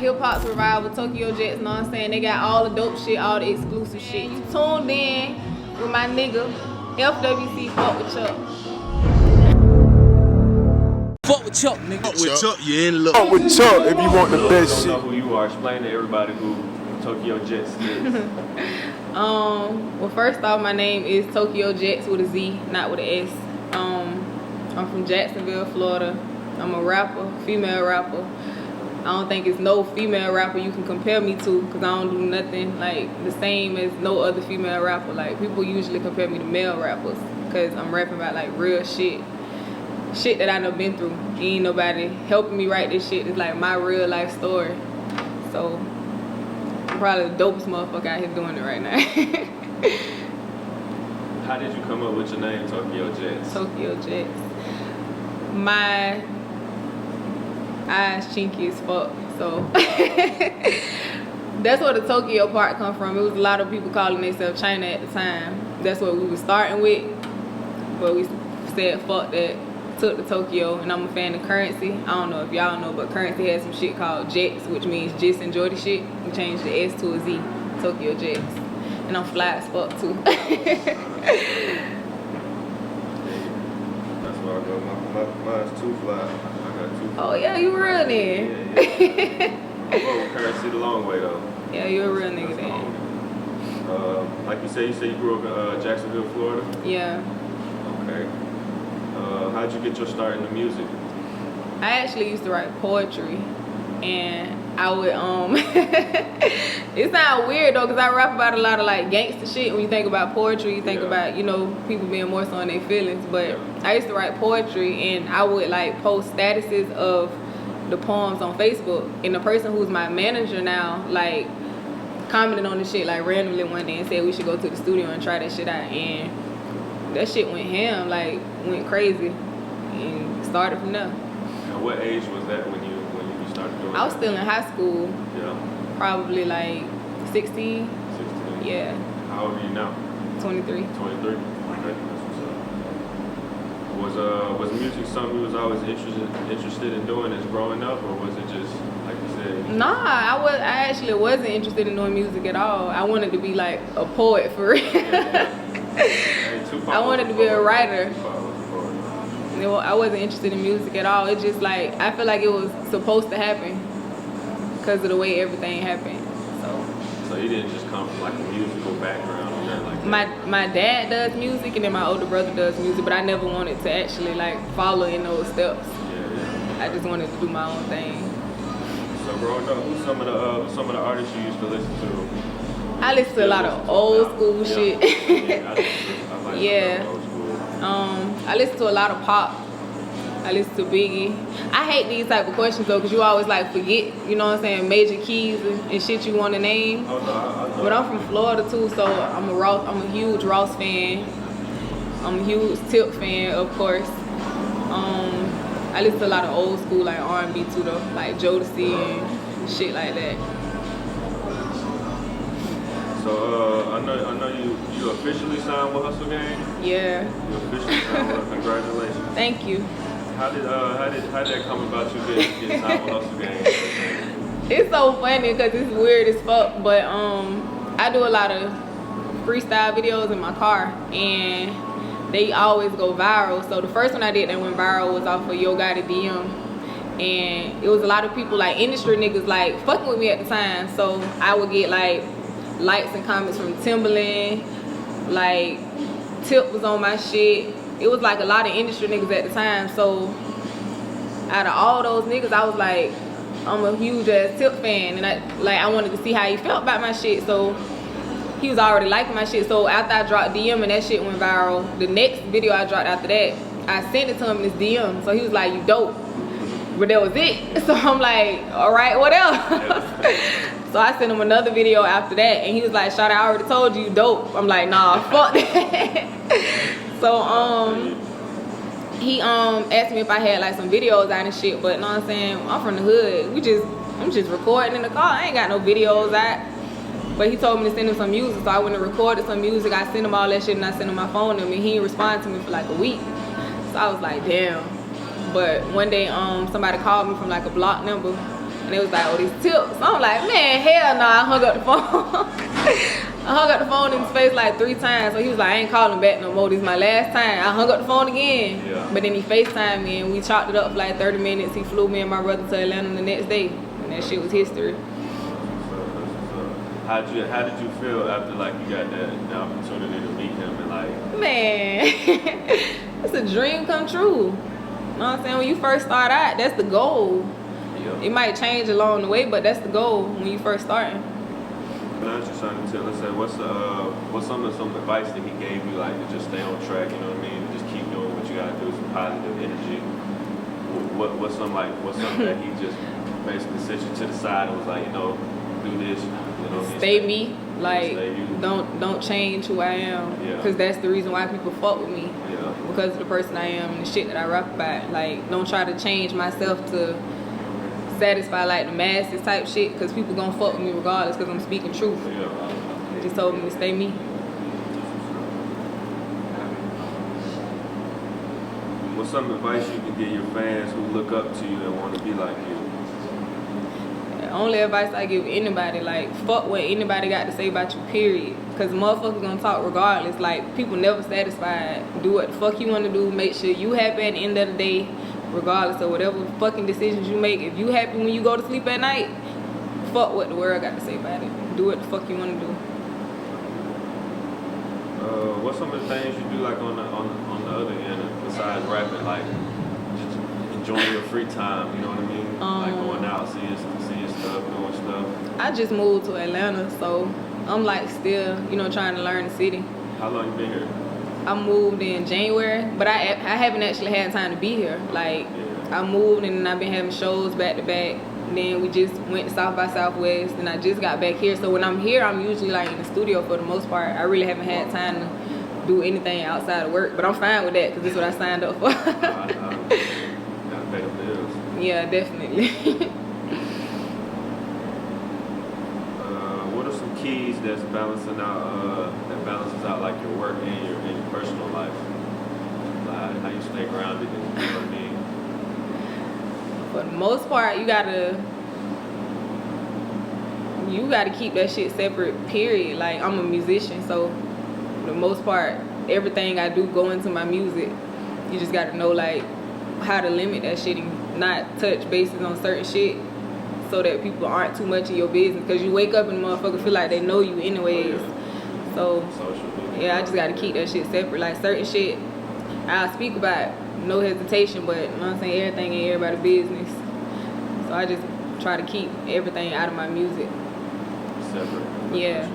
Hip Hop's Revival, Tokyo Jetz, know what I'm saying? They got all the dope shit, all the exclusive shit. You tuned in with my nigga, FWC, fuck with Chuck. Fuck with Chuck, nigga. Fuck with Chuck, you in love. Fuck with Chuck if you want the best shit. Know who you are. Explain to everybody who Tokyo Jetz is. Well, first off, my name is Tokyo Jetz with a Z, not with a S. I'm from Jacksonville, Florida. I'm a rapper, female rapper. I don't think it's no female rapper you can compare me to, because I don't do nothing like the same as no other female rapper. Like, people usually compare me to male rappers because I'm rapping about like real shit that I done been through. Ain't nobody helping me write this shit. It's like my real life story. So I'm probably the dopest motherfucker out here doing it right now. How did you come up with your name, Tokyo Jetz? Tokyo Jetz. My eyes chinky as fuck, so that's where the Tokyo part come from. It was a lot of people calling themselves China at the time. That's what we was starting with, but we said fuck that, took the Tokyo. And I'm a fan of Currency. I don't know if y'all know, but Currency has some shit called Jetz, which means just enjoy the shit. We changed the S to a Z, Tokyo Jetz. And I'm fly as fuck too. That's where I go. Mine's too fly. I got two. Oh yeah, you real then. I'm going Currency the long way though. Yeah, you a real nigga then. Like you say you grew up in Jacksonville, Florida? Yeah. Okay. How'd you get your start in the music? I actually used to write poetry, and I would it sounds weird though, because I rap about a lot of like gangster shit. When you think about poetry, you think about, you know, people being more so on their feelings. But I used to write poetry, and I would like post statuses of the poems on Facebook, and the person who's my manager now like commented on the shit like randomly one day and said we should go to the studio and try that shit out, and that shit went ham, like went crazy, and started from there. And what age was that when you started doing I was still in high school. Yeah. Probably like 16. 16? Yeah. How old are you now? 23. 23? Okay, that's what's up. Was music something you was always interested in doing as growing up, or was it just, like you said? Nah, I actually wasn't interested in doing music at all. I wanted to be like a poet for real. I wanted to be a writer. I wasn't interested in music at all. It just like, I feel like it was supposed to happen because of the way everything happened. So you didn't just come from like a musical background or nothing like that? My dad does music, and then my older brother does music, but I never wanted to actually like follow in those steps. Yeah. I just wanted to do my own thing. So growing up, who's some of the artists you used to listen to? I listen to a lot of old school shit. Yeah. I listen to a lot of pop. I listen to Biggie. I hate these type of questions though, because you always like forget, you know what I'm saying, major keys and shit you want to name. Oh, no. But I'm from Florida too, so I'm a huge Ross fan. I'm a huge Tip fan, of course. I listen to a lot of old school like R&B too though, like Jodeci and shit like that. So I know you officially signed with Hustle Gang? Yeah. You officially signed with Congratulations. Thank you. How did that come about, you getting signed with Hustle Gang? It's so funny because it's weird as fuck, but I do a lot of freestyle videos in my car, and they always go viral. So the first one I did that went viral was off of Yo Gotti DM, and it was a lot of people like industry niggas like fucking with me at the time. So I would get like likes and comments from Timberland, like Tip was on my shit. It was like a lot of industry niggas at the time. So out of all those niggas, I was like, I'm a huge ass Tip fan, and I wanted to see how he felt about my shit. So he was already liking my shit. So after I dropped DM and that shit went viral, the next video I dropped after that, I sent it to him in his DM. So he was like, you dope. But that was it. So I'm like, all right, what else? So I sent him another video after that, and he was like, Shawty, I already told you dope. I'm like, nah, fuck that. So he asked me if I had like some videos out and shit, but you know what I'm saying, I'm from the hood. I'm just recording in the car. I ain't got no videos out. But he told me to send him some music, so I went and recorded some music. I sent him all that shit, and I sent him my phone to him, and he didn't respond to me for like a week. So I was like, damn. But one day somebody called me from like a block number, And it was like, oh, these tips. So I'm like, man, hell no. I hung up the phone. I hung up the phone in his face like 3 times. So he was like, I ain't calling back no more. This is my last time. I hung up the phone again. Yeah. But then he FaceTimed me and we chopped it up for like 30 minutes. He flew me and my brother to Atlanta the next day. And that shit was history. How did you feel after like you got the opportunity to meet him and like? Man, it's a dream come true. You know what I'm saying? When you first start out, that's the goal. Yeah. It might change along the way, but that's the goal when you first starting. Now that you're starting to tell us that, what's some advice that he gave you, like to just stay on track, you know what I mean? To just keep doing what you gotta do, some positive energy. What's something that he just basically set you to the side and was like, you know, do this, you know? Stay me, like stay you. don't change who I am, Yeah. because that's the reason why people fuck with me. Yeah. Because of the person I am and the shit that I rap about. Like, don't try to change myself to satisfy like the masses type shit, because people gonna fuck with me regardless, because I'm speaking truth. Yeah. He just told me to stay me. What's some advice you can give your fans who look up to you and want to be like you? The only advice I give anybody, like, fuck what anybody got to say about you, period. Because motherfuckers gonna talk regardless. Like, people never satisfied. Do what the fuck you want to do. Make sure you happy at the end of the day, regardless of whatever fucking decisions you make. If you happy when you go to sleep at night, fuck what the world got to say about it. Do what the fuck you want to do. What's some of the things you do like on the other end besides rapping, like just enjoying your free time? You know what I mean? Like going out, seeing stuff, doing stuff. I just moved to Atlanta, so I'm like still, you know, trying to learn the city. How long you been here? I moved in January, but I haven't actually had time to be here. Like, I moved and then I've been having shows back to back. And then we just went to South by Southwest, and I just got back here. So when I'm here, I'm usually like in the studio for the most part. I really haven't had time to do anything outside of work, but I'm fine with that because this is what I signed up for. Gotta pay the bills. Yeah, definitely. What are some keys that balances out like your work and your personal life? Like how you stay grounded, and, you know what I mean? For the most part, you gotta keep that shit separate, period. Like, I'm a musician, so for the most part, everything I do go into my music. You just gotta know like how to limit that shit and not touch bases on certain shit so that people aren't too much in your business, because you wake up and the motherfucker feel like they know you anyways. So yeah, I just gotta keep that shit separate. Like, certain shit I'll speak about, no hesitation, but you know what I'm saying, everything ain't everybody's business. So I just try to keep everything out of my music. Separate. Yeah.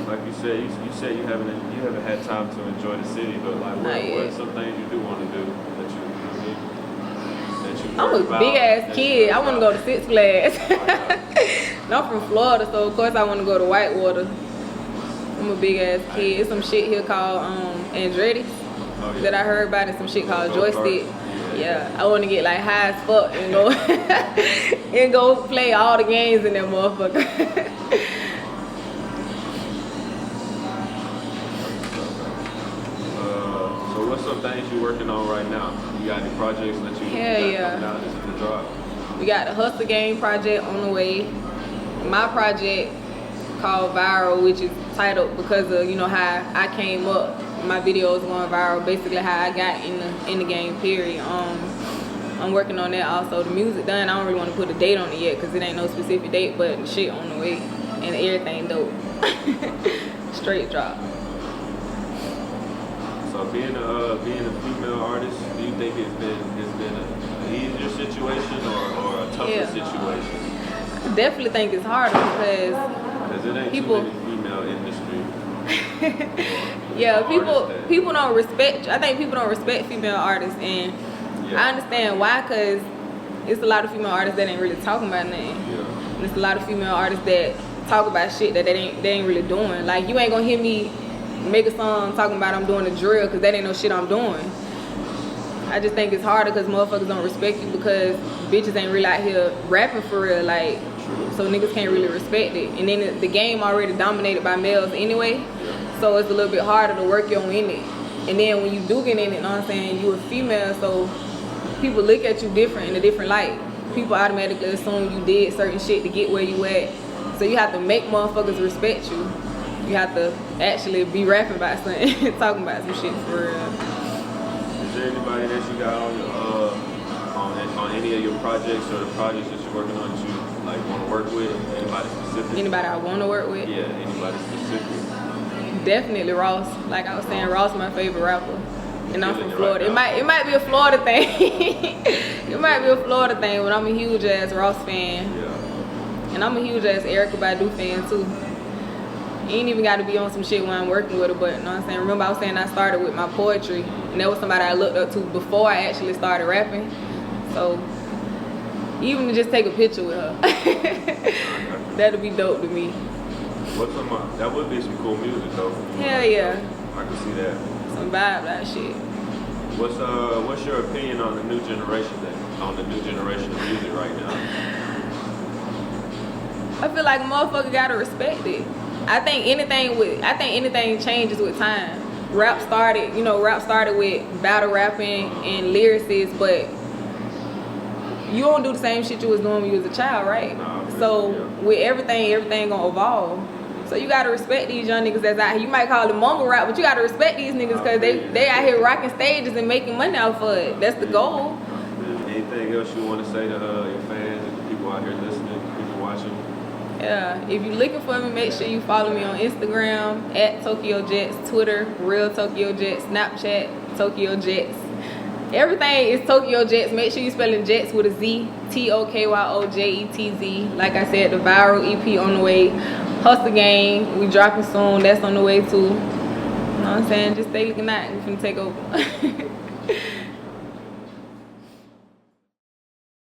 Like you said you haven't had time to enjoy the city, but like what are some things you do want to do that you, you know what I mean? That you I'm a big ass kid. I want to go to 6th class. And I'm from Florida, so of course I want to go to Whitewater. I'm a big ass kid. It's some shit here called Andretti that I heard about, and some shit called Joystick. Yeah, I want to get like high as fuck and go and go play all the games in that motherfucker. So what's some things you working on right now? You got any projects that you got coming out that's in the drop? We got the Hustle Game project on the way. My project called Viral, which is titled because of, you know, how I came up. My videos going viral, basically how I got in the game, period. I'm working on that also. The music done. I don't really want to put a date on it yet because it ain't no specific date, but the shit on the way and everything dope. Straight drop. So being a female artist, do you think it's been an easier situation or a tougher situation? I definitely think it's harder because it ain't people, too many female industry. Yeah, people don't respect. I think people don't respect female artists, and I understand why, because it's a lot of female artists that ain't really talking about nothing. And it's a lot of female artists that talk about shit that they ain't really doing. Like, you ain't gonna hear me make a song talking about I'm doing a drill, because that ain't no shit I'm doing. I just think it's harder because motherfuckers don't respect you because bitches ain't really out here rapping for real, like, so niggas can't really respect it. And then the game already dominated by males anyway, so it's a little bit harder to work your in it. And then when you do get in it, you know what I'm saying, you a female, so people look at you different in a different light. people automatically assume you did certain shit to get where you at. So you have to make motherfuckers respect you. You have to actually be rapping about something, talking about some shit for real. Is there anybody that you got on your on any of your projects or the projects that you're working on that you like want to work with? Anybody specific? Anybody I want to work with? Yeah, anybody specific. Definitely Ross. Like I was saying, Ross is my favorite rapper. And I'm from Florida. It might be a Florida thing. It might be a Florida thing, but I'm a huge ass Ross fan. Yeah. And I'm a huge ass Erykah Badu fan too. You ain't even got to be on some shit when I'm working with her, but you know what I'm saying? Remember I was saying I started with my poetry, and that was somebody I looked up to before I actually started rapping. So even to just take a picture with her, that'll be dope to me. What's some that would be some cool music though. Hell yeah. I can see that. Some vibe that shit. What's your opinion on the new generation of music right now? I feel like a motherfucker gotta respect it. I think anything changes with time. Rap started with battle rapping and lyricists, but you don't do the same shit you was doing when you was a child, right? So with everything gonna evolve. So you gotta respect these young niggas that's out here. You might call it mumble rap, but you gotta respect these niggas because they out here rocking stages and making money off of it. That's the goal. Anything else you want to say to your fans and the people out here listening, people watching? Yeah, if you're looking for me, make sure you follow me on Instagram at Tokyo Jetz, Twitter, Real Tokyo Jetz, Snapchat, Tokyo Jetz. Everything is Tokyo Jetz. Make sure you spelling Jetz with a Z, TOKYOJETZ. Like I said, the viral EP on the way. Hustle Gang, we dropping soon. That's on the way too. You know what I'm saying? Just stay looking out. We finna take over.